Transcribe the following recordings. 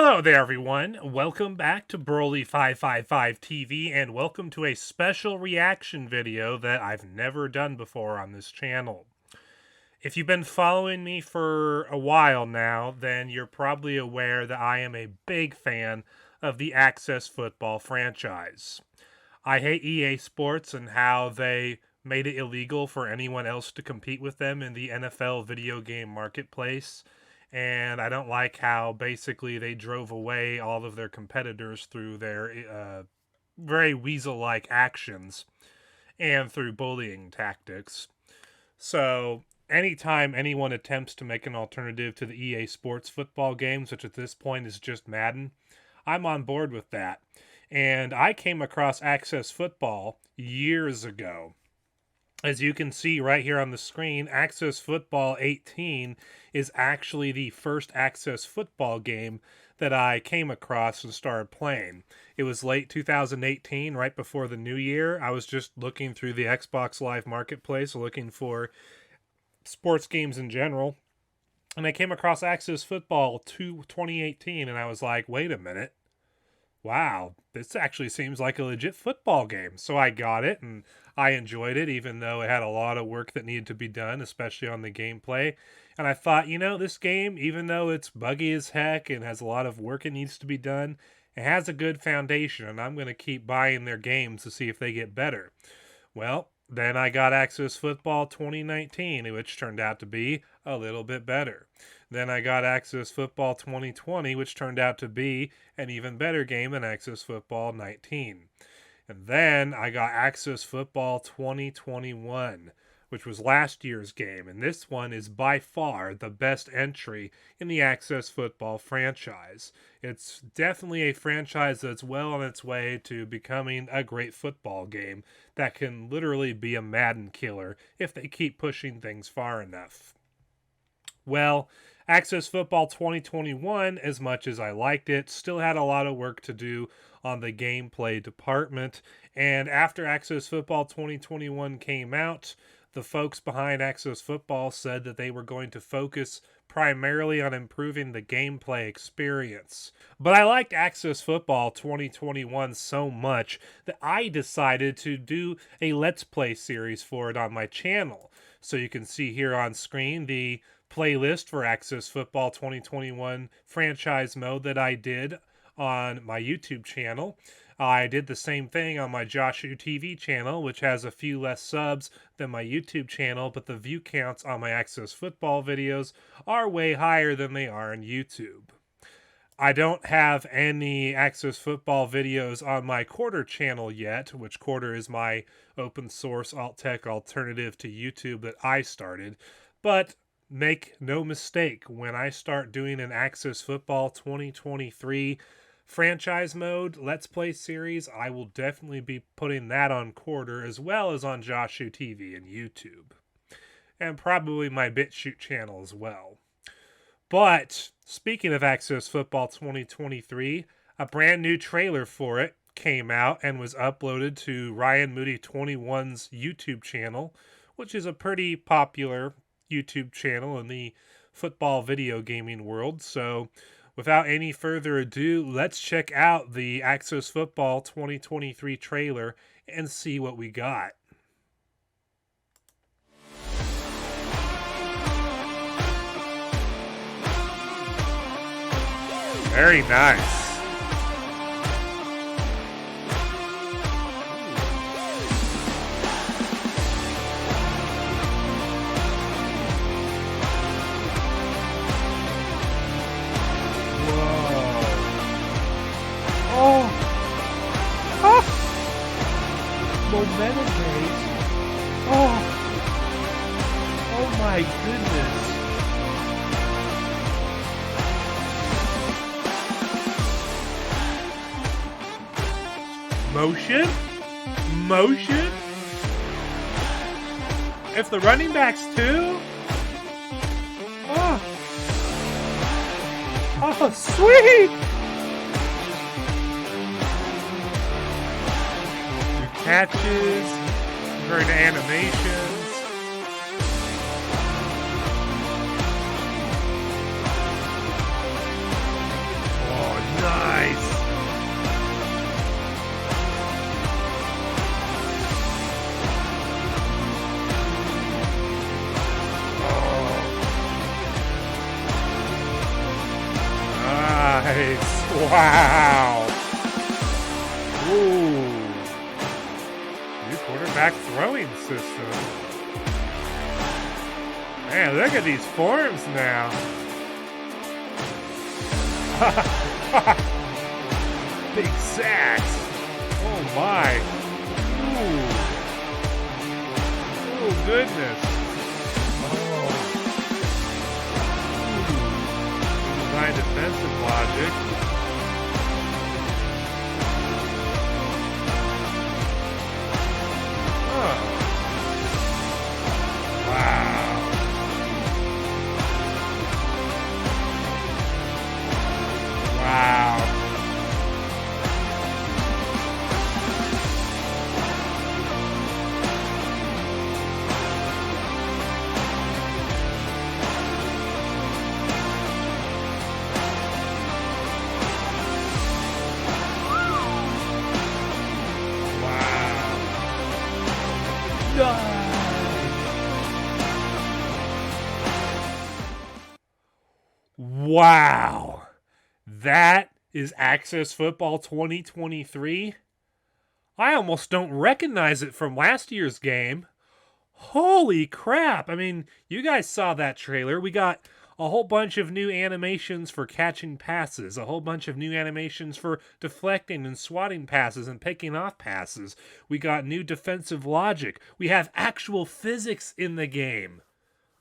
Hello there, everyone. Welcome back to Broly555 TV, and welcome to a special reaction video that I've never done before on this channel. If you've been following me for a while now, then you're probably aware that I am a big fan of the Access Football franchise. I hate EA Sports and how they made it illegal for anyone else to compete with them in the NFL video game marketplace. And I don't like how basically they drove away all of their competitors through their very weasel-like actions and through bullying tactics. So anytime anyone attempts to make an alternative to the EA Sports football games, which at this point is just Madden, I'm on board with that. And I came across Access Football years ago. As you can see right here on the screen, Access Football 18 is actually the first Access Football game that I came across and started playing. It was late 2018, right before the new year. I was just looking through the Xbox Live Marketplace, looking for sports games in general. And I came across Access Football 2018, and I was like, wait a minute. Wow, this actually seems like a legit football game. So I got it, and I enjoyed it, even though it had a lot of work that needed to be done, especially on the gameplay. And I thought, this game, even though it's buggy as heck and has a lot of work that needs to be done, it has a good foundation, and I'm going to keep buying their games to see if they get better. Well, then I got Access Football 2019, which turned out to be a little bit better. Then I got Access Football 2020, which turned out to be an even better game than Access Football 19. And then I got Access Football 2021, which was last year's game. And this one is by far the best entry in the Access Football franchise. It's definitely a franchise that's well on its way to becoming a great football game that can literally be a Madden killer if they keep pushing things far enough. Well, Access Football 2021, as much as I liked it, still had a lot of work to do on the gameplay department. And after Access Football 2021 came out, the folks behind Access Football said that they were going to focus primarily on improving the gameplay experience. But I liked Access Football 2021 so much that I decided to do a Let's Play series for it on my channel. So you can see here on screen the playlist for Access Football 2021 franchise mode that I did on my YouTube channel. I did the same thing on my Joshu TV channel, which has a few less subs than my YouTube channel, but the view counts on my Access Football videos are way higher than they are on YouTube. I don't have any Access Football videos on my Quarter channel yet, which Quarter is my open source alt-tech alternative to YouTube that I started, but make no mistake, when I start doing an Access Football 2023 franchise mode Let's Play series, I will definitely be putting that on Quarter as well as on Joshu TV and YouTube. And probably my BitChute channel as well. But speaking of Access Football 2023, a brand new trailer for it came out and was uploaded to Ryan Moody 21's YouTube channel, which is a pretty popular YouTube channel in the football video gaming world. So without any further ado, let's check out the Access Football 2023 trailer and see what we got. Very nice. Momentum base. Oh my goodness. Motion. If the running backs too. Oh, sweet. Catches, very to animations. Wow. Ooh. New quarterback throwing system. Man, look at these forms now. Big sacks. Oh my. Ooh. Oh goodness. Design defensive logic. Oh. Wow. Wow. Wow. That is Access Football 2023. I almost don't recognize it from last year's game. Holy crap. I mean, you guys saw that trailer. We got a whole bunch of new animations for catching passes, a whole bunch of new animations for deflecting and swatting passes and picking off passes. We got new defensive logic. We have actual physics in the game.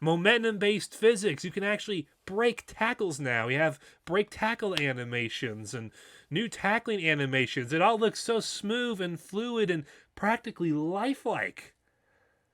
Momentum-based physics. You can actually break tackles now. We have break tackle animations and new tackling animations. It all looks so smooth and fluid and practically lifelike.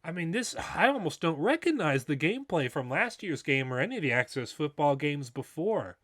I mean, I almost don't recognize the gameplay from last year's game or any of the Access Football games before.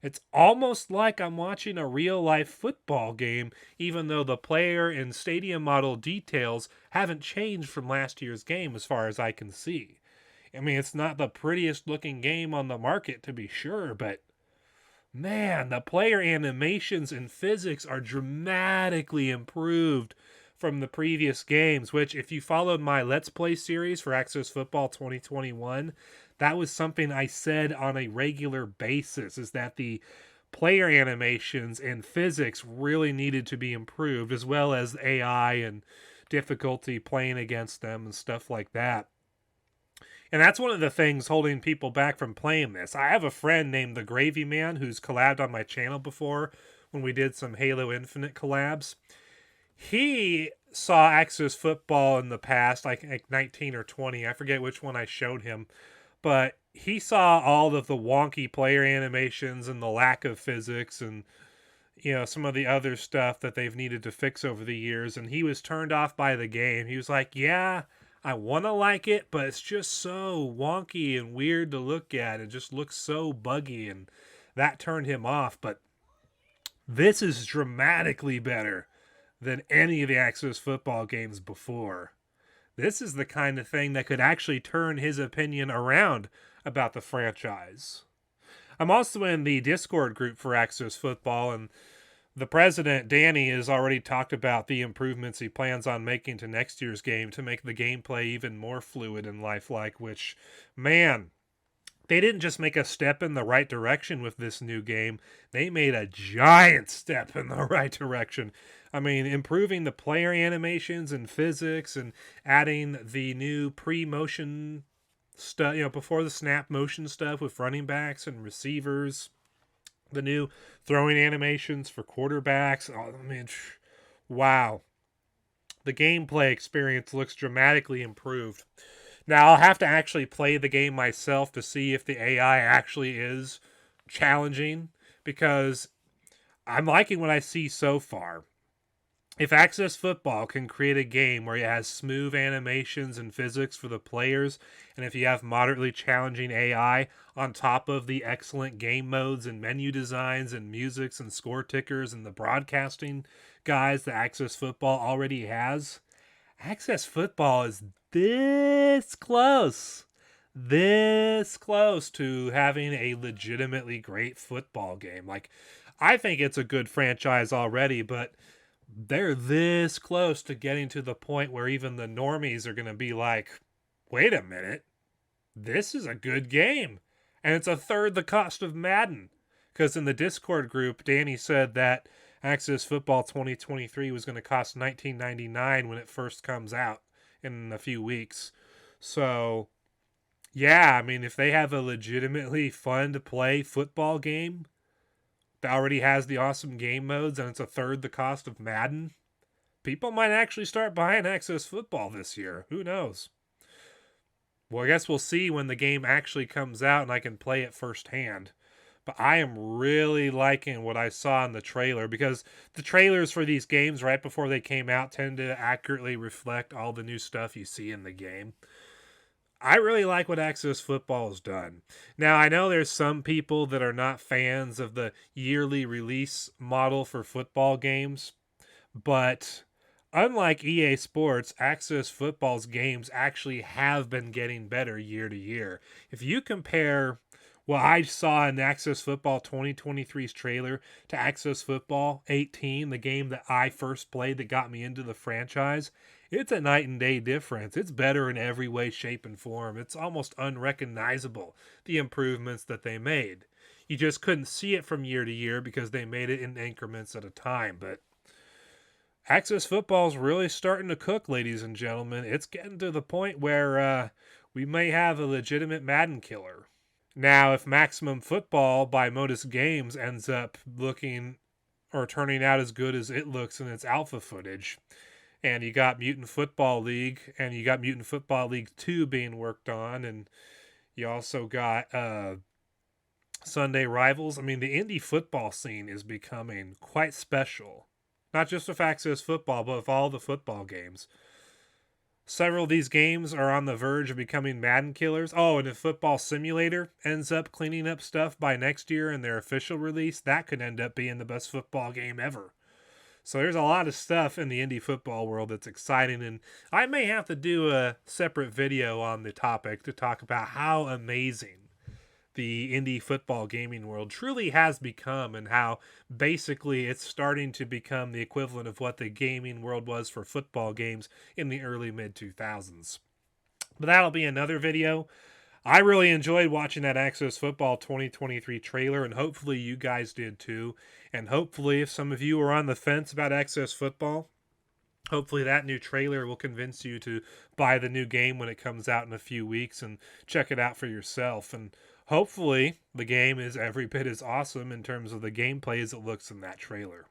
It's almost like I'm watching a real-life football game, even though the player and stadium model details haven't changed from last year's game as far as I can see. I mean, it's not the prettiest looking game on the market, to be sure, but man, the player animations and physics are dramatically improved from the previous games, which if you followed my Let's Play series for Access Football 2021, that was something I said on a regular basis, is that the player animations and physics really needed to be improved, as well as AI and difficulty playing against them and stuff like that. And that's one of the things holding people back from playing this. I have a friend named The Gravy Man who's collabed on my channel before when we did some Halo Infinite collabs. He saw Access Football in the past, like 19 or 20. I forget which one I showed him. But he saw all of the wonky player animations and the lack of physics and, you know, some of the other stuff that they've needed to fix over the years. And he was turned off by the game. He was like, yeah, I want to like it, but it's just so wonky and weird to look at. It just looks so buggy, and that turned him off. But this is dramatically better than any of the Access Football games before. This is the kind of thing that could actually turn his opinion around about the franchise. I'm also in the Discord group for Access Football, and the president, Danny, has already talked about the improvements he plans on making to next year's game to make the gameplay even more fluid and lifelike, which, man, they didn't just make a step in the right direction with this new game. They made a giant step in the right direction. I mean, improving the player animations and physics and adding the new pre-motion stuff, you know, before the snap motion stuff with running backs and receivers. The new throwing animations for quarterbacks. Oh, I mean, wow. The gameplay experience looks dramatically improved. Now, I'll have to actually play the game myself to see if the AI actually is challenging, because I'm liking what I see so far. If Access Football can create a game where it has smooth animations and physics for the players, and if you have moderately challenging AI on top of the excellent game modes and menu designs and musics and score tickers and the broadcasting guys that Access Football already has, Access Football is this close to having a legitimately great football game. Like, I think it's a good franchise already, but they're this close to getting to the point where even the normies are going to be like, wait a minute, this is a good game. And it's a third the cost of Madden. Because in the Discord group, Danny said that Access Football 2023 was going to cost $19.99 when it first comes out in a few weeks. So, yeah, I mean, if they have a legitimately fun to play football game that already has the awesome game modes and it's a third the cost of Madden, people might actually start buying Access Football this year. Who knows? Well, I guess we'll see when the game actually comes out and I can play it firsthand. But I am really liking what I saw in the trailer, because the trailers for these games right before they came out tend to accurately reflect all the new stuff you see in the game. I really like what Access Football has done. Now, I know there's some people that are not fans of the yearly release model for football games, but unlike EA Sports, Access Football's games actually have been getting better year to year. If you compare what I saw in Access Football 2023's trailer to Access Football 18, the game that I first played that got me into the franchise, it's a night and day difference. It's better in every way, shape, and form. It's almost unrecognizable, the improvements that they made. You just couldn't see it from year to year because they made it in increments at a time. But Access Football's really starting to cook, ladies and gentlemen. It's getting to the point where we may have a legitimate Madden killer. Now, if Maximum Football by Modus Games ends up looking or turning out as good as it looks in its alpha footage, and you got Mutant Football League, and you got Mutant Football League 2 being worked on, and you also got Sunday Rivals. I mean, the indie football scene is becoming quite special. Not just with Access Football, but with all the football games. Several of these games are on the verge of becoming Madden killers. Oh, and if Football Simulator ends up cleaning up stuff by next year in their official release, that could end up being the best football game ever. So there's a lot of stuff in the indie football world that's exciting, and I may have to do a separate video on the topic to talk about how amazing the indie football gaming world truly has become, and how basically it's starting to become the equivalent of what the gaming world was for football games in the early mid 2000s. But that'll be another video. I really enjoyed watching that Access Football 2023 trailer, and hopefully you guys did too. And hopefully, if some of you are on the fence about Access Football, hopefully that new trailer will convince you to buy the new game when it comes out in a few weeks and check it out for yourself. And hopefully the game is every bit as awesome in terms of the gameplay as it looks in that trailer.